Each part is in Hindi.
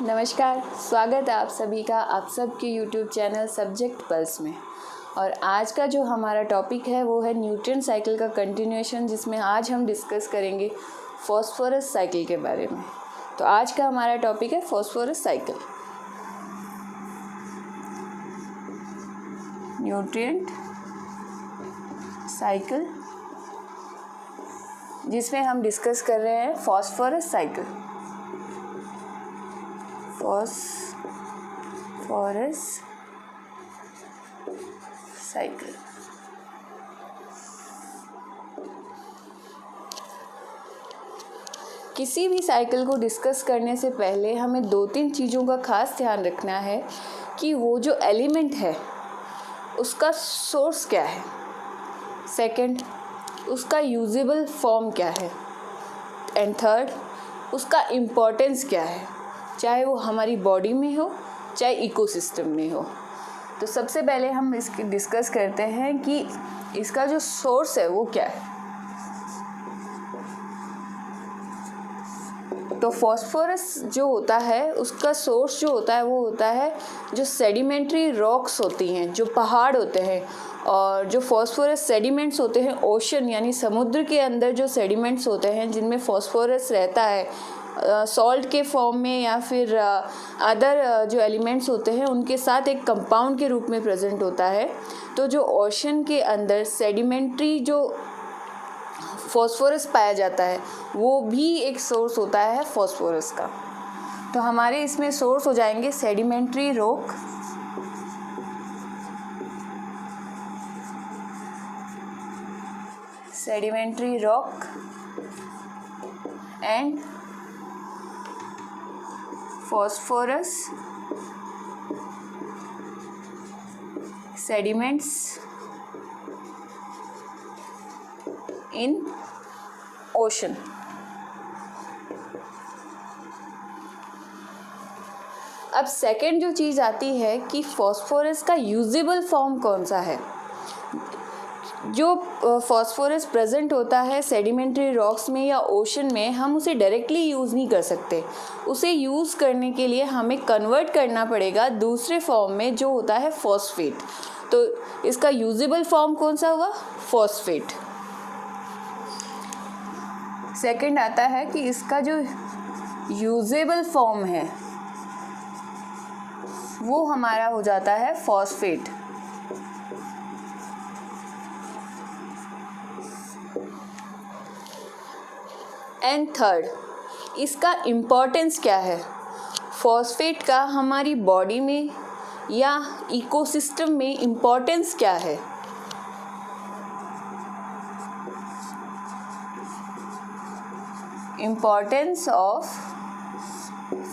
नमस्कार, स्वागत है आप सभी का आप सबके YouTube चैनल सब्जेक्ट पल्स में। और आज का जो हमारा टॉपिक है वो है न्यूट्रिएंट साइकिल का कंटिन्यूएशन, जिसमें आज हम डिस्कस करेंगे फॉस्फोरस साइकिल के बारे में। तो आज का हमारा टॉपिक है फॉस्फोरस साइकिल। न्यूट्रिएंट साइकिल, जिसमें हम डिस्कस कर रहे हैं फॉस्फोरस साइकिल। फॉस्फोरस साइकिल किसी भी साइकिल को डिस्कस करने से पहले हमें 2-3 चीज़ों का खास ध्यान रखना है कि वो जो एलिमेंट है उसका सोर्स क्या है, सेकंड उसका यूजेबल फॉर्म क्या है, एंड थर्ड उसका इम्पोर्टेंस क्या है, चाहे वो हमारी बॉडी में हो चाहे इकोसिस्टम में हो। तो सबसे पहले हम इसकी डिस्कस करते हैं कि इसका जो सोर्स है वो क्या है। तो फॉस्फोरस जो होता है उसका सोर्स जो होता है वो होता है जो सेडिमेंट्री रॉक्स होती हैं, जो पहाड़ होते हैं। और जो फॉस्फोरस सेडिमेंट्स होते हैं ओशन यानी समुद्र के अंदर जो सेडिमेंट्स होते हैं जिनमें फॉस्फोरस रहता है सॉल्ट के फॉर्म में या फिर अदर जो एलिमेंट्स होते हैं उनके साथ एक कंपाउंड के रूप में प्रेजेंट होता है। तो जो ओशन के अंदर सेडिमेंट्री जो फॉस्फोरस पाया जाता है वो भी एक सोर्स होता है फॉस्फोरस का। तो हमारे इसमें सोर्स हो जाएंगे sedimentary rock, and phosphorus sediments in ocean। अब सेकंड जो चीज़ आती है कि फॉस्फोरस का यूजेबल फॉर्म कौन सा है। जो फॉस्फोरस प्रेजेंट होता है सेडिमेंट्री रॉक्स में या ओशन में, हम उसे डायरेक्टली यूज़ नहीं कर सकते। उसे यूज़ करने के लिए हमें कन्वर्ट करना पड़ेगा दूसरे फॉर्म में जो होता है फॉस्फेट। तो इसका यूजेबल फॉर्म कौन सा हुआ, फॉस्फेट। सेकंड आता है कि इसका जो यूजेबल फॉर्म है वो हमारा हो जाता है फॉस्फेट। एंड थर्ड इसका इम्पोर्टेंस क्या है, फॉस्फेट का हमारी बॉडी में या इकोसिस्टम में इम्पोर्टेंस क्या है। इम्पोर्टेंस ऑफ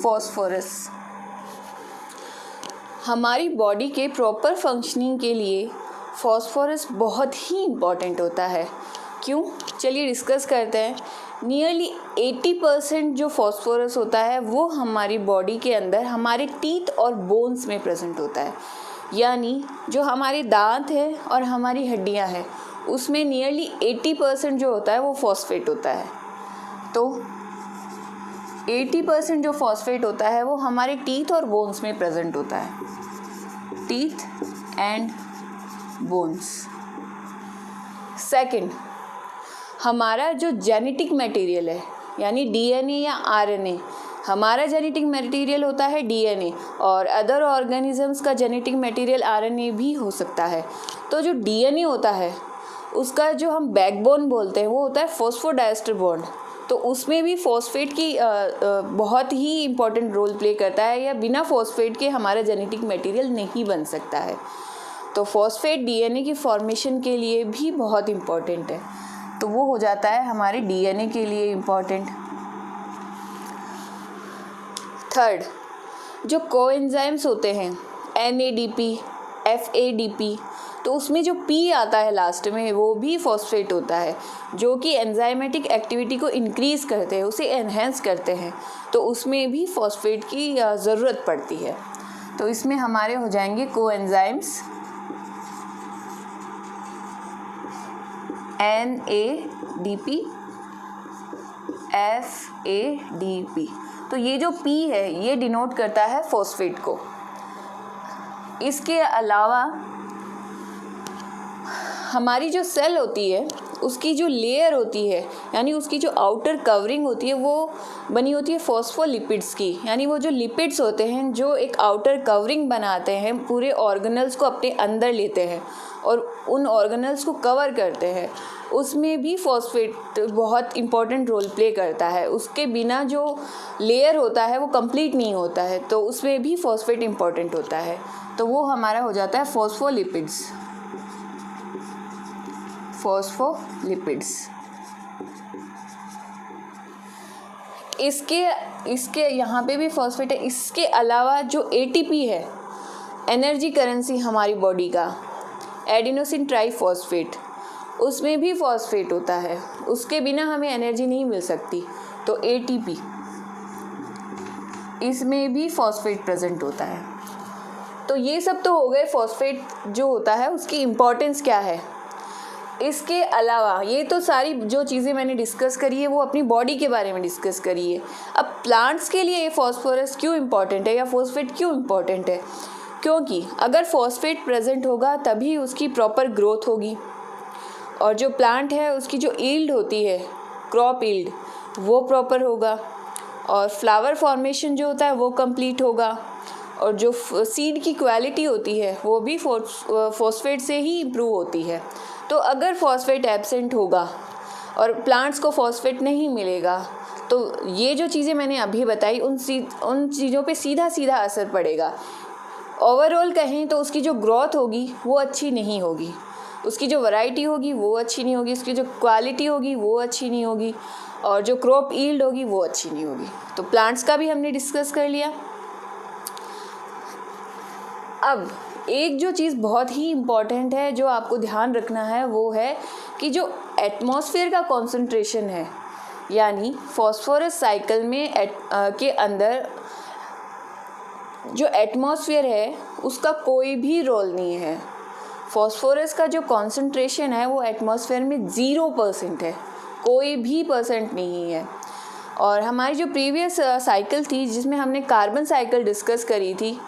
फॉस्फोरस हमारी बॉडी के प्रॉपर फंक्शनिंग के लिए फॉस्फोरस बहुत ही इम्पॉर्टेंट होता है। क्यों, चलिए डिस्कस करते हैं। नियरली 80% जो फॉस्फोरस होता है वो हमारी बॉडी के अंदर हमारे टीथ और बोन्स में प्रेजेंट होता है। यानी जो हमारे दांत है और हमारी हड्डियां हैं उसमें नियरली 80% जो होता है वो फॉस्फेट होता है। तो 80% जो फॉस्फेट होता है वो हमारे टीथ और बोन्स में प्रेजेंट होता है, टीथ एंड बोन्स। सेकंड, हमारा जो जेनेटिक मटेरियल है यानी डीएनए या आरएनए, हमारा जेनेटिक मटेरियल होता है डीएनए और अदर ऑर्गेनिजम्स का जेनेटिक मटेरियल आरएनए भी हो सकता है। तो जो डीएनए होता है उसका जो हम बैकबोन बोलते हैं वो होता है फॉस्फोडाइस्टर बॉन्ड। तो उसमें भी फॉस्फेट की बहुत ही इम्पोर्टेंट रोल प्ले करता है, या बिना फॉस्फेट के हमारा जेनेटिक मटेरियल नहीं बन सकता है। तो फॉस्फेट डीएनए की फॉर्मेशन के लिए भी बहुत इम्पोर्टेंट है, तो वो हो जाता है हमारे डीएनए के लिए इम्पोर्टेंट। थर्ड, जो कोएंजाइम्स होते हैं NADP, FADP, तो उसमें जो P आता है लास्ट में वो भी फॉस्फेट होता है, जो कि एंजाइमेटिक एक्टिविटी को इंक्रीज करते हैं, उसे एनहेंस करते हैं। तो उसमें भी फॉस्फेट की ज़रूरत पड़ती है। तो इसमें हमारे हो जाएंगे कोएंजाइम्स NADP, FADP। तो ये जो P है ये डिनोट करता है फॉस्फेट को। इसके अलावा हमारी जो सेल होती है उसकी जो लेयर होती है, यानी उसकी जो आउटर कवरिंग होती है, वो बनी होती है फॉस्फोलिपिड्स की। यानी वो जो लिपिड्स होते हैं जो एक आउटर कवरिंग बनाते हैं, पूरे ऑर्गेनल्स को अपने अंदर लेते हैं और उन ऑर्गेनल्स को कवर करते हैं, उसमें भी फॉस्फेट बहुत इम्पॉर्टेंट रोल प्ले करता है। उसके बिना जो लेयर होता है वो कंप्लीट नहीं होता है, तो उसमें भी फॉस्फेट इम्पॉर्टेंट होता है। तो वो हमारा हो जाता है फॉस्फोलिपिड्स। इसके यहाँ पे भी फॉस्फेट है। इसके अलावा जो ATP है, एनर्जी करेंसी हमारी बॉडी का, एडिनोसिन ट्राइफॉस्फेट, उसमें भी फॉस्फेट होता है। उसके बिना हमें एनर्जी नहीं मिल सकती। तो ATP, इसमें भी फॉस्फेट प्रेजेंट होता है। तो ये सब तो हो गए फॉस्फेट जो होता है उसकी इम्पोर्टेंस क्या है। इसके अलावा ये तो सारी जो चीज़ें मैंने डिस्कस करी है वो अपनी बॉडी के बारे में डिस्कस करी है। अब प्लांट्स के लिए ये फॉस्फोरस क्यों इम्पॉर्टेंट है या फॉस्फेट क्यों इम्पॉर्टेंट है? क्योंकि अगर फॉस्फेट प्रेजेंट होगा तभी उसकी प्रॉपर ग्रोथ होगी, और जो प्लांट है उसकी जो ईल्ड होती है, क्रॉप ईल्ड, वो प्रॉपर होगा, और फ्लावर फॉर्मेशन जो होता है वो कंप्लीट होगा, और जो सीड की क्वालिटी होती है वो भी फॉस्फेट से ही इम्प्रूव होती है। तो अगर फॉस्फेट एब्सेंट होगा और प्लांट्स को फॉस्फेट नहीं मिलेगा तो ये जो चीज़ें मैंने अभी बताई उन चीज़ों पे सीधा सीधा असर पड़ेगा। ओवरऑल कहें तो उसकी जो ग्रोथ होगी वो अच्छी नहीं होगी, उसकी जो वैरायटी होगी वो अच्छी नहीं होगी, उसकी जो क्वालिटी होगी वो अच्छी नहीं होगी, और जो क्रॉप ईल्ड होगी वो अच्छी नहीं होगी। तो प्लांट्स का भी हमने डिस्कस कर लिया। अब एक जो चीज़ बहुत ही इम्पॉर्टेंट है जो आपको ध्यान रखना है वो है कि जो एटमॉस्फेयर का कॉन्सेंट्रेशन है, यानी फॉस्फोरस साइकिल में के अंदर जो एटमॉस्फेयर है उसका कोई भी रोल नहीं है। फॉस्फोरस का जो कॉन्सेंट्रेशन है वो एटमॉस्फेयर में 0% है, कोई भी परसेंट नहीं है। और हमारी जो प्रीवियस साइकिल थी जिसमें हमने कार्बन साइकिल डिस्कस करी थी,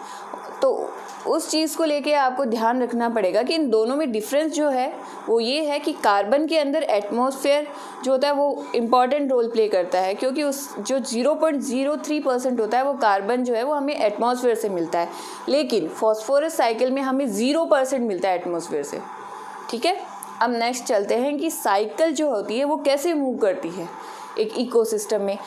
तो उस चीज़ को लेके आपको ध्यान रखना पड़ेगा कि इन दोनों में डिफरेंस जो है वो ये है कि कार्बन के अंदर एटमॉस्फेयर जो होता है वो इम्पॉर्टेंट रोल प्ले करता है, क्योंकि उस जो 0.03% होता है वो कार्बन जो है वो हमें एटमॉस्फेयर से मिलता है, लेकिन फॉस्फोरस साइकिल में हमें 0% मिलता है एटमॉस्फेयर से। ठीक है, अब नेक्स्ट चलते हैं कि साइकिल जो होती है वो कैसे मूव करती है एक इकोसिस्टम में।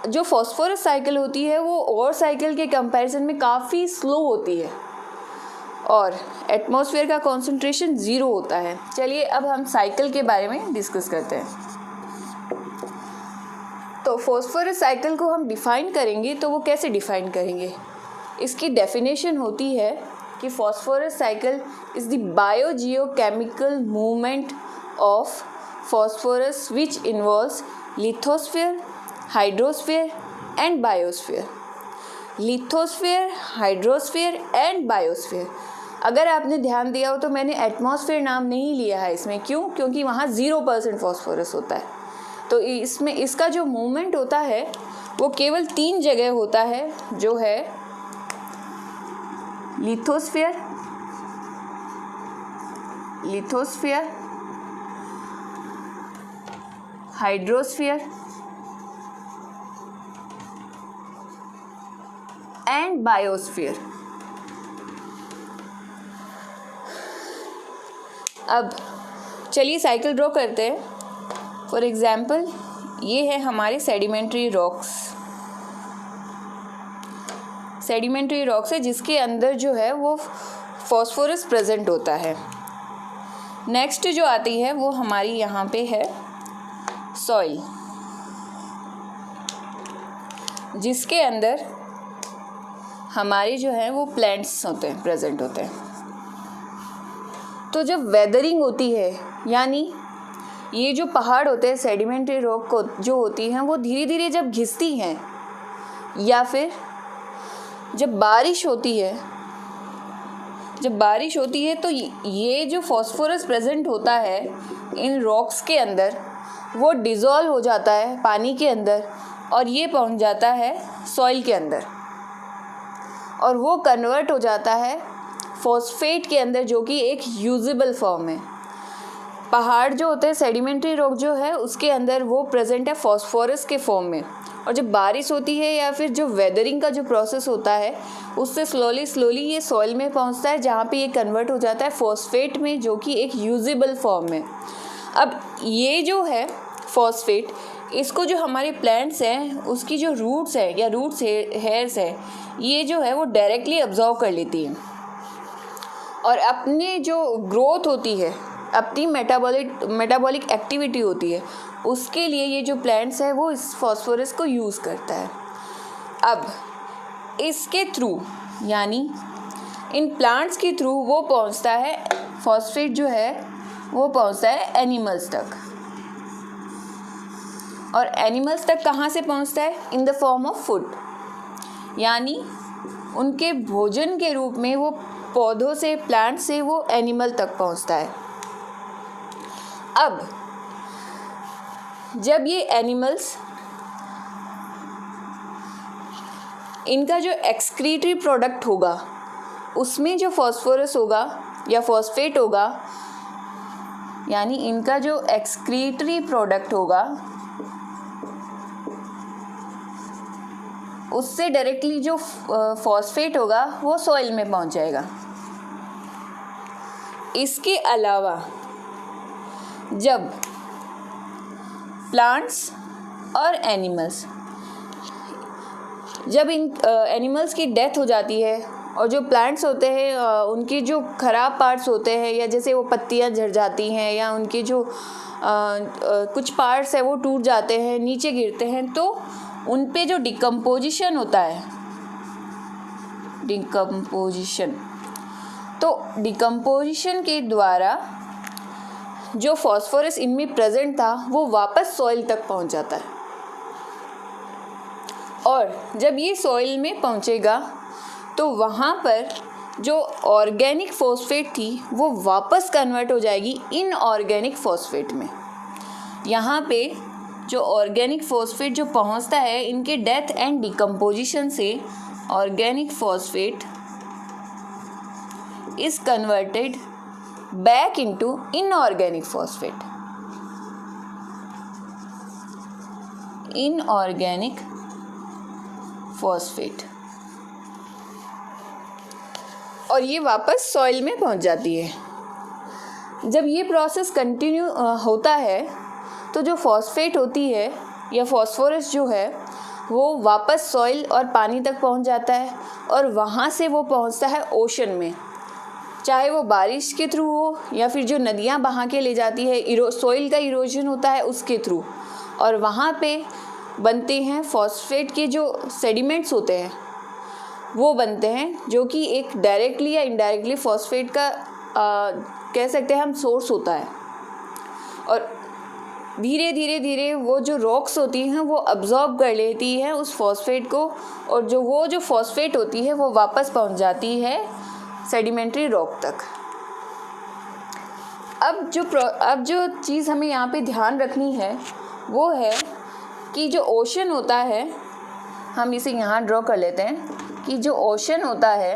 जो फॉस्फोरस साइकिल होती है वो और साइकिल के कंपैरिजन में काफ़ी स्लो होती है और एटमॉस्फेयर का कॉन्सेंट्रेशन 0 होता है। चलिए अब हम साइकिल के बारे में डिस्कस करते हैं। तो फॉस्फोरस साइकिल को हम डिफ़ाइन करेंगे तो वो कैसे डिफ़ाइन करेंगे? इसकी डेफिनेशन होती है कि phosphorus cycle is the biogeochemical movement of phosphorus which involves lithosphere, hydrosphere and biosphere. Lithosphere, hydrosphere and biosphere. अगर आपने ध्यान दिया हो तो मैंने एटमॉस्फेयर नाम नहीं लिया है इसमें, क्यों? क्योंकि वहाँ 0% फॉस्फोरस होता है। तो इसमें इसका जो मूवमेंट होता है वो केवल 3 जगह होता है, जो है लिथोस्फीयर, हाइड्रोस्फीयर एंड बायोस्फीयर। अब चलिए साइकिल ड्रॉ करते हैं। फॉर एग्जाम्पल ये है हमारे सेडिमेंट्री रॉक्स। सेडिमेंट्री रॉक्स है जिसके अंदर जो है वो फॉस्फोरस प्रेजेंट होता है। नेक्स्ट जो आती है वो हमारी यहाँ पे है सॉइल, जिसके अंदर हमारे जो है वो प्लांट्स होते हैं, प्रेजेंट होते हैं। तो जब वेदरिंग होती है, यानी ये जो पहाड़ होते हैं सेडिमेंट्री रॉक को जो होती हैं वो धीरे धीरे जब घिसती हैं, या फिर जब बारिश होती है तो ये जो फॉस्फोरस प्रेजेंट होता है इन रॉक्स के अंदर वो डिज़ोल्व हो जाता है पानी के अंदर और ये पहुंच जाता है सॉइल के अंदर और वो कन्वर्ट हो जाता है फॉस्फेट के अंदर, जो कि एक यूजेबल फॉर्म है। पहाड़ जो होते हैं, सेडिमेंट्री रॉक जो है, उसके अंदर वो प्रेजेंट है फॉस्फोरस के फॉर्म में, और जब बारिश होती है या फिर जो वेदरिंग का जो प्रोसेस होता है उससे स्लोली ये सॉइल में पहुंचता है, जहाँ पे ये कन्वर्ट हो जाता है फॉस्फेट में, जो कि एक यूजेबल फॉर्म में। अब ये जो है फॉस्फेट, इसको जो हमारे प्लांट्स हैं उसकी जो रूट्स है या रूट्स हेयर्स है, ये जो है वो डायरेक्टली अब्जॉर्व कर लेती हैं और अपने जो ग्रोथ होती है, अपनी मेटाबॉलिक एक्टिविटी होती है, उसके लिए ये जो प्लांट्स है वो इस फॉस्फोरस को यूज़ करता है। अब इसके थ्रू, यानी इन प्लांट्स के थ्रू वो पहुंचता है, फॉस्फेट जो है वो पहुंचता है एनिमल्स तक। और एनिमल्स तक कहाँ से पहुंचता है? In the form of food, यानी उनके भोजन के रूप में वो पौधों से, प्लांट से वो एनिमल तक पहुंचता है। अब जब ये एनिमल्स, इनका जो एक्सक्रीटरी प्रोडक्ट होगा उसमें जो फॉस्फोरस होगा या फॉस्फेट होगा, यानी इनका जो एक्सक्रीटरी प्रोडक्ट होगा उससे डायरेक्टली जो फॉस्फेट होगा वो सॉइल में पहुंच जाएगा। इसके अलावा जब प्लांट्स और एनिमल्स, जब इन एनिमल्स की डेथ हो जाती है और जो प्लांट्स होते हैं उनकी जो ख़राब पार्ट्स होते हैं, या जैसे वो पत्तियां झड़ जाती हैं या उनके जो कुछ पार्ट्स है वो टूट जाते हैं, नीचे गिरते हैं, तो उन पे जो डिकम्पोजिशन होता है, डिकम्पोजिशन, तो डिकम्पोजिशन के द्वारा जो फॉस्फोरस इनमें प्रेजेंट था वो वापस सॉइल तक पहुंच जाता है। और जब ये सॉइल में पहुंचेगा तो वहाँ पर जो ऑर्गेनिक फॉस्फेट थी वो वापस कन्वर्ट हो जाएगी इनऑर्गेनिक फॉस्फेट में। यहाँ पे जो ऑर्गेनिक फॉस्फेट जो पहुँचता है, इनके डेथ एंड डिकम्पोजिशन से organic phosphate is converted back into inorganic phosphate. Inorganic phosphate, और ये वापस सॉइल में पहुंच जाती है। जब ये प्रोसेस कंटिन्यू होता है तो जो फॉस्फेट होती है या फॉस्फोरस जो है वो वापस सॉइल और पानी तक पहुंच जाता है और वहाँ से वो पहुंचता है ओशन में, चाहे वो बारिश के थ्रू हो या फिर जो नदियाँ बहा के ले जाती है, सॉइल का इरोजन होता है उसके थ्रू, और वहाँ पे बनते हैं फॉस्फेट के जो सेडिमेंट्स होते हैं वो बनते हैं, जो कि एक डायरेक्टली या इनडायरेक्टली फॉस्फेट का कह सकते हैं हम सोर्स होता है। और धीरे धीरे वो जो रॉक्स होती हैं वो अब्जॉर्ब कर लेती है उस फॉस्फेट को, और जो फॉस्फेट होती है वो वापस पहुँच जाती है सेडिमेंट्री रॉक तक। अब जो चीज़ हमें यहाँ पे ध्यान रखनी है वो है कि जो ओशन होता है, हम इसे यहाँ ड्रॉ कर लेते हैं कि जो ओशन होता है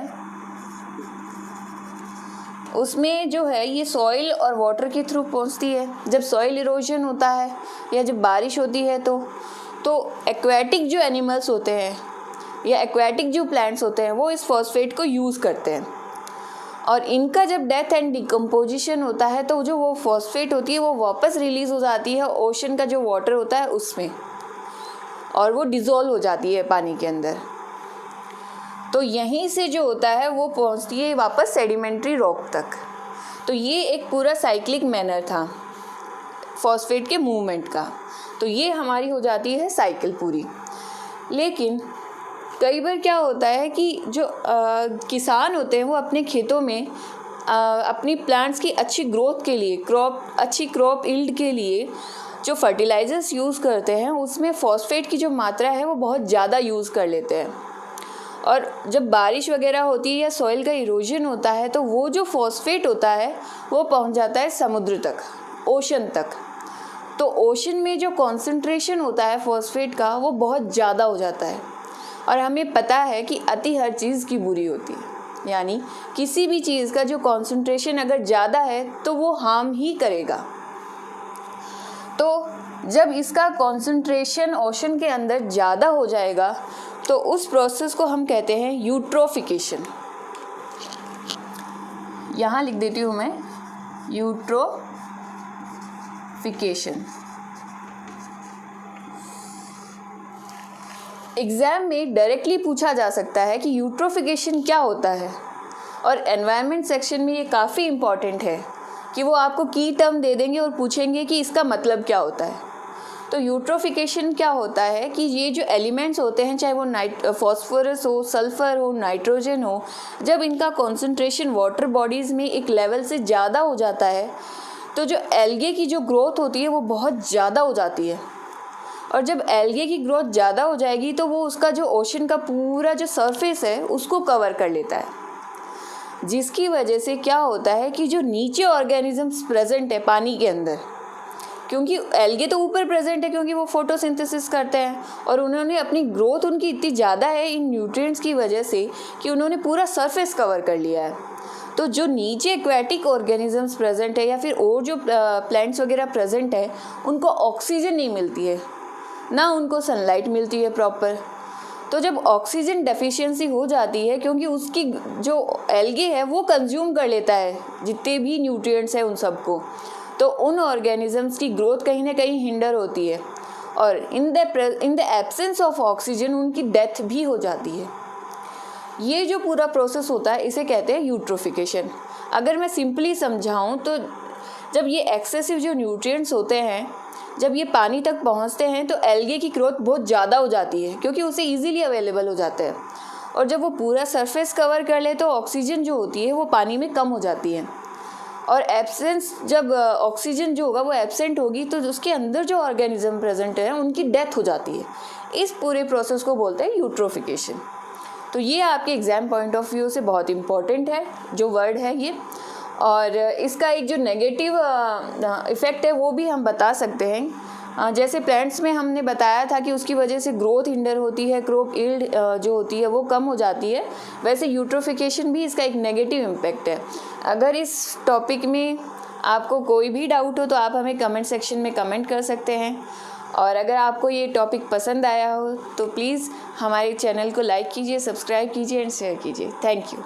उसमें जो है ये सॉइल और वाटर के थ्रू पहुँचती है। जब सॉइल इरोजन होता है या जब बारिश होती है तो एक्वेटिक जो एनिमल्स होते हैं या एक्वेटिक जो प्लांट्स होते हैं वो इस फॉस्फेट को यूज़ करते हैं, और इनका जब डेथ एंड डिकम्पोजिशन होता है तो जो वो फॉस्फेट होती है वो वापस रिलीज़ हो जाती है ओशन का जो वाटर होता है उसमें, और वो डिज़ोल्व हो जाती है पानी के अंदर। तो यहीं से जो होता है वो पहुंचती है वापस सेडिमेंट्री रॉक तक। तो ये एक पूरा साइक्लिक मैनर था फॉस्फेट के मूवमेंट का। तो ये हमारी हो जाती है साइकिल पूरी। लेकिन कई बार क्या होता है कि जो किसान होते हैं वो अपने खेतों में अपनी प्लांट्स की अच्छी ग्रोथ के लिए, अच्छी क्रॉप यील्ड के लिए जो फर्टिलाइजर्स यूज़ करते हैं उसमें फॉस्फेट की जो मात्रा है वो बहुत ज़्यादा यूज़ कर लेते हैं, और जब बारिश वगैरह होती है या सॉइल का इरोजन होता है तो वो जो फॉस्फेट होता है वो पहुंच जाता है समुद्र तक, ओशन तक। तो ओशन में जो कॉन्सेंट्रेशन होता है फॉस्फेट का वो बहुत ज़्यादा हो जाता है। और हमें पता है कि अति हर चीज़ की बुरी होती है, यानी किसी भी चीज़ का जो कॉन्सेंट्रेशन अगर ज़्यादा है तो वो हार्म ही करेगा। तो जब इसका कॉन्सेंट्रेशन ओशन के अंदर ज़्यादा हो जाएगा तो उस प्रोसेस को हम कहते हैं यूट्रोफिकेशन। यहाँ लिख देती हूँ मैं, यूट्रोफिकेशन। एग्ज़ाम में डायरेक्टली पूछा जा सकता है कि यूट्रोफिकेशन क्या होता है, और एनवायरनमेंट सेक्शन में ये काफ़ी इम्पॉर्टेंट है कि वो आपको की टर्म दे देंगे और पूछेंगे कि इसका मतलब क्या होता है। तो यूट्रोफिकेशन क्या होता है कि ये जो एलिमेंट्स होते हैं, चाहे वो फॉस्फोरस हो, सल्फ़र हो, नाइट्रोजन हो, जब इनका कॉन्सेंट्रेशन वाटर बॉडीज़ में एक लेवल से ज़्यादा हो जाता है तो जो एल्गे की जो ग्रोथ होती है वो बहुत ज़्यादा हो जाती है। और जब एल्गे की ग्रोथ ज़्यादा हो जाएगी तो वो उसका जो ओशन का पूरा जो सरफेस है उसको कवर कर लेता है, जिसकी वजह से क्या होता है कि जो नीचे ऑर्गेनिजम्स प्रेजेंट है पानी के अंदर, क्योंकि एल्गे तो ऊपर प्रेजेंट है क्योंकि वो फोटोसिंथेसिस करते हैं, और उन्होंने अपनी ग्रोथ उनकी इतनी ज़्यादा है इन न्यूट्रिएंट्स की वजह से कि उन्होंने पूरा सरफेस कवर कर लिया है। तो जो नीचे एक्वेटिक ऑर्गेनिजम्स प्रेजेंट है या फिर और जो प्लांट्स वगैरह प्रेजेंट है उनको ऑक्सीजन नहीं मिलती है, ना उनको सनलाइट मिलती है प्रॉपर। तो जब ऑक्सीजन डेफिशिएंसी हो जाती है, क्योंकि उसकी जो एल्गे है वो कंज्यूम कर लेता है जितने भी न्यूट्रिएंट्स हैं उन सबको, तो उन ऑर्गेनिजम्स की ग्रोथ कहीं ना कहीं हिंडर होती है, और in the absence of oxygen उनकी डेथ भी हो जाती है। ये जो पूरा प्रोसेस होता है इसे कहते हैं यूट्रोफिकेशन। अगर मैं सिंपली समझाऊं तो जब ये एक्सेसिव जो न्यूट्रिएंट्स होते हैं जब ये पानी तक पहुंचते हैं तो एल्गे की ग्रोथ बहुत ज़्यादा हो जाती है क्योंकि उसे इजीली अवेलेबल हो जाता है, और जब वो पूरा सरफेस कवर कर ले तो ऑक्सीजन जो होती है वो पानी में कम हो जाती है, और एब्सेंस जब ऑक्सीजन जो होगा वो एब्सेंट होगी तो उसके अंदर जो ऑर्गेनिज्म प्रेजेंट है उनकी डेथ हो जाती है। इस पूरे प्रोसेस को बोलते हैं यूट्रोफिकेशन। तो ये आपके एग्ज़ाम पॉइंट ऑफ व्यू से बहुत इम्पॉर्टेंट है जो वर्ड है ये, और इसका एक जो नेगेटिव इफ़ेक्ट है वो भी हम बता सकते हैं। जैसे प्लांट्स में हमने बताया था कि उसकी वजह से ग्रोथ हिंडर होती है, क्रॉप यील्ड जो होती है वो कम हो जाती है, वैसे यूट्रोफिकेशन भी इसका एक नेगेटिव इम्पैक्ट है। अगर इस टॉपिक में आपको कोई भी डाउट हो तो आप हमें कमेंट सेक्शन में कमेंट कर सकते हैं, और अगर आपको ये टॉपिक पसंद आया हो तो प्लीज़ हमारे चैनल को लाइक कीजिए, सब्सक्राइब कीजिए एंड शेयर कीजिए। Thank you.